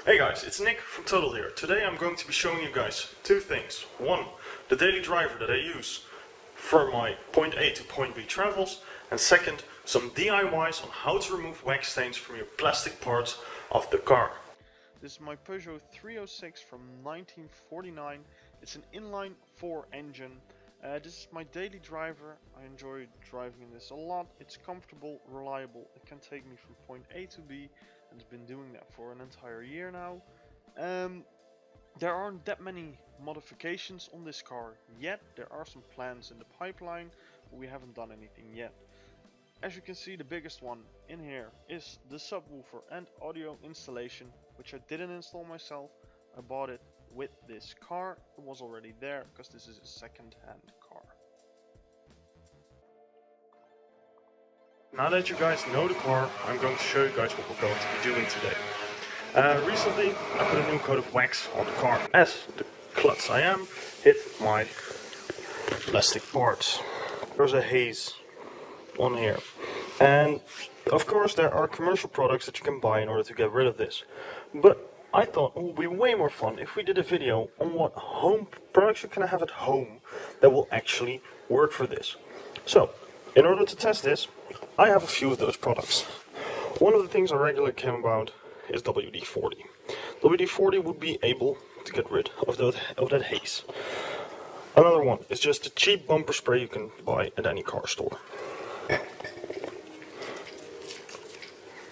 Hey guys, it's Nick from Total here. Today I'm going to be showing you guys two things. One, the daily driver that I use for my point A to point B travels, and second, some DIYs on how to remove wax stains from your plastic parts of the car. This is my Peugeot 306 from 1949. It's an inline 4 engine. This is my daily driver. I enjoy driving this a lot. It's comfortable, reliable. It can take me from point A to B, and it's been doing that for an entire year now. There aren't that many modifications on this car yet. There are some plans in the pipeline, but we haven't done anything yet. As you can see, the biggest one in here is the subwoofer and audio installation, which I didn't install myself. I bought it with this car. It was already there because this is a second-hand car. Now that you guys know the car, I'm going to show you guys what we're going to be doing today. Recently, I put a new coat of wax on the car. As the klutz I am, hit my plastic parts. There's a haze on here. And of course there are commercial products that you can buy in order to get rid of this. But I thought it would be way more fun if we did a video on what home products you can have at home that will actually work for this. So, in order to test this, I have a few of those products. One of the things I regularly came about is WD-40. WD-40 would be able to get rid of that haze. Another one is just a cheap bumper spray you can buy at any car store.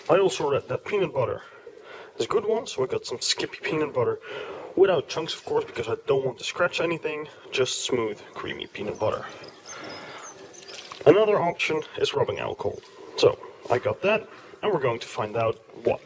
I also read that peanut butter is a good one, so I got some Skippy peanut butter without chunks, of course, because I don't want to scratch anything, just smooth, creamy peanut butter. Another option is rubbing alcohol. So I got that, and we're going to find out what.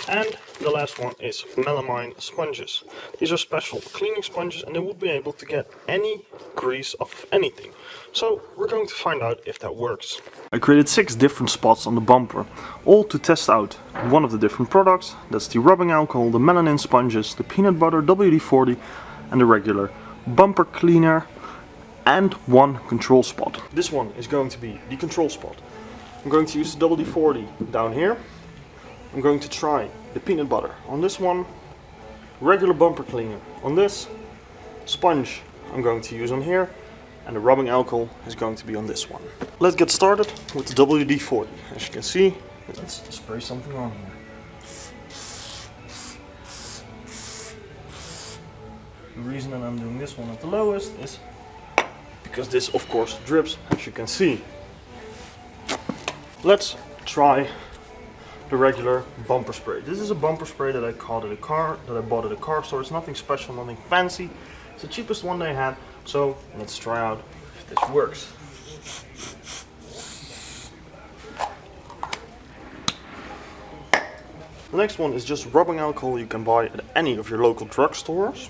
And the last one is melamine sponges. These are special cleaning sponges, and they would be able to get any grease off anything. So we're going to find out if that works. I created 6 different spots on the bumper, all to test out one of the different products. That's the rubbing alcohol, the melamine sponges, the peanut butter, WD-40, and the regular bumper cleaner, and one control spot. This one is going to be the control spot. I'm going to use the WD-40 down here. I'm going to try the peanut butter on this one, regular bumper cleaner on this, sponge I'm going to use on here, and the rubbing alcohol is going to be on this one. Let's get started with the WD-40. As you can see, let's spray something on here. The reason that I'm doing this one at the lowest is because this of course drips, as you can see. Let's try the regular bumper spray. This is a bumper spray that I bought at a car store. It's nothing special, nothing fancy. It's the cheapest one they had. So let's try out if this works. The next one is just rubbing alcohol you can buy at any of your local drugstores.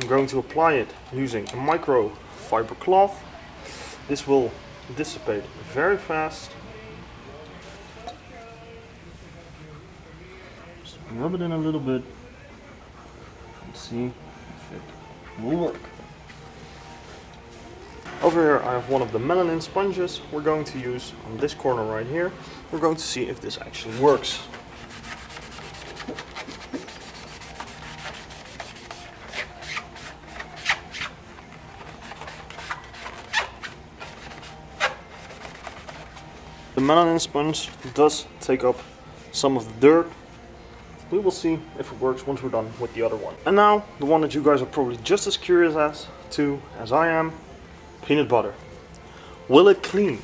I'm going to apply it using a microfiber cloth. This will dissipate very fast. Just rub it in a little bit and see if it will work. Over here I have one of the melamine sponges we're going to use on this corner right here. We're going to see if this actually works. The melamine sponge does take up some of the dirt. We will see if it works once we're done with the other one. And now, the one that you guys are probably just as curious as I am, peanut butter. Will it clean?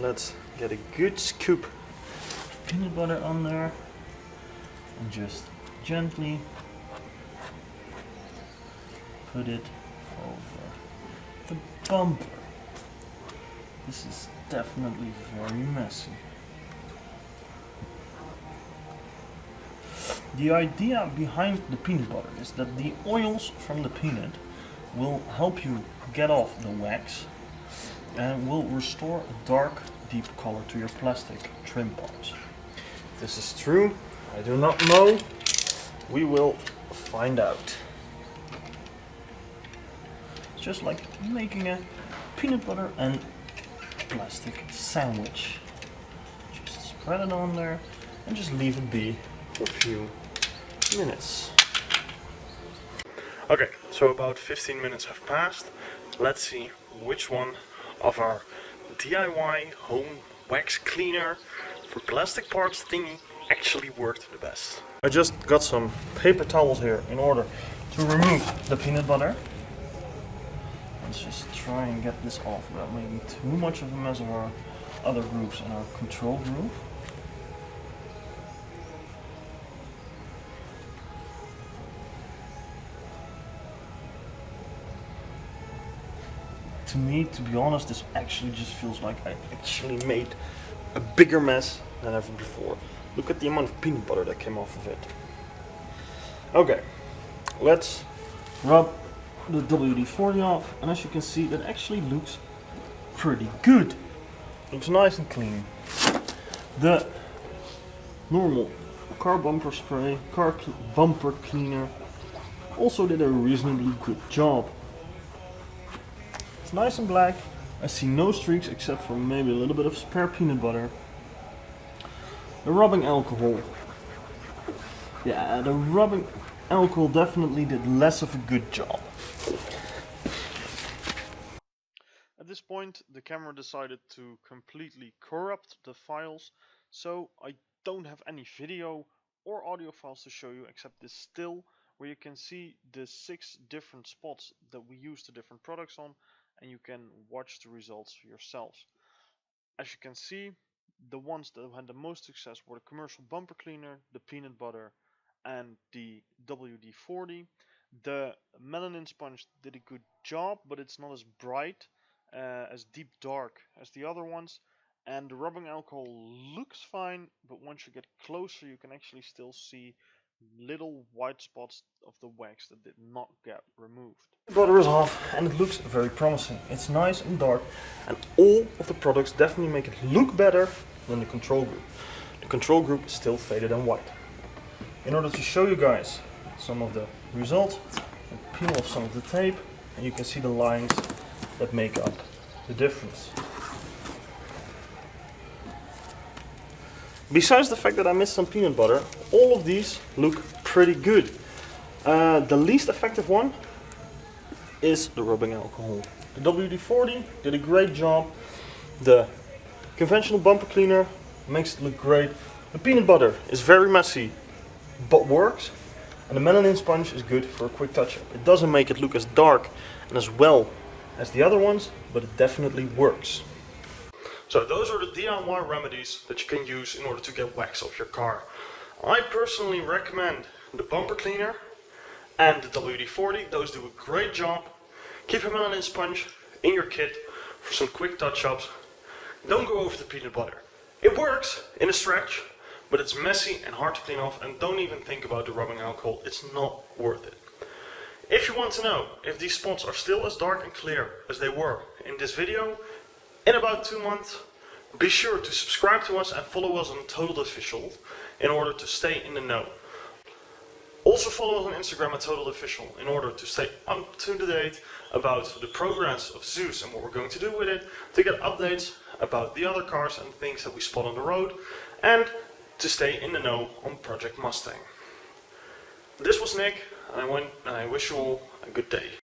Let's get a good scoop of peanut butter on there and just gently put it over the bumper. This is definitely very messy. The idea behind the peanut butter is that the oils from the peanut will help you get off the wax and will restore a dark, deep color to your plastic trim parts. If this is true, I do not know. We will find out. It's just like making a peanut butter and plastic sandwich. Just spread it on there and just leave it be for a few minutes. Okay, so about 15 minutes have passed. Let's see which one of our DIY home wax cleaner for plastic parts thingy actually worked the best. I just got some paper towels here in order to remove the peanut butter. Let's just try and get this off without making too much of a mess of our other grooves and our control groove. To me, to be honest, this actually just feels like I actually made a bigger mess than ever before. Look at the amount of peanut butter that came off of it. Okay, let's rub the WD-40 off, and as you can see, that actually looks pretty good. Looks nice and clean. The normal car bumper spray, bumper cleaner also did a reasonably good job. It's nice and black. I see no streaks except for maybe a little bit of spare peanut butter. The rubbing alcohol. Yeah, the rubbing alcohol definitely did less of a good job. At this point, the camera decided to completely corrupt the files, so I don't have any video or audio files to show you except this still, where you can see the 6 different spots that we use the different products on, and you can watch the results yourselves. As you can see, the ones that had the most success were the commercial bumper cleaner, the peanut butter, and the WD-40. The melanin sponge did a good job, but it's not as bright, as deep dark as the other ones. And the rubbing alcohol looks fine, but once you get closer, you can actually still see little white spots of the wax that did not get removed. The butter is off and it looks very promising. It's nice and dark, and all of the products definitely make it look better than the control group. The control group is still faded and white. In order to show you guys some of the results, I peel off some of the tape and you can see the lines that make up the difference. Besides the fact that I missed some peanut butter, all of these look pretty good. The least effective one is the rubbing alcohol. The WD-40 did a great job. The conventional bumper cleaner makes it look great. The peanut butter is very messy, but works. And the melanin sponge is good for a quick touch-up. It doesn't make it look as dark and as well as the other ones, but it definitely works. So those are the DIY remedies that you can use in order to get wax off your car. I personally recommend the bumper cleaner and the WD-40. Those do a great job. Keep a melanin sponge in your kit for some quick touch-ups. Don't go over the peanut butter. It works in a stretch, but it's messy and hard to clean off, and don't even think about the rubbing alcohol. It's not worth it. If you want to know if these spots are still as dark and clear as they were in this video, in about 2 months, be sure to subscribe to us and follow us on Total Official in order to stay in the know. Also follow us on Instagram at Total Official in order to stay up to date about the progress of Zeus and what we're going to do with it, to get updates about the other cars and things that we spot on the road, and to stay in the know on Project Mustang. This was Nick, and I wish you all a good day.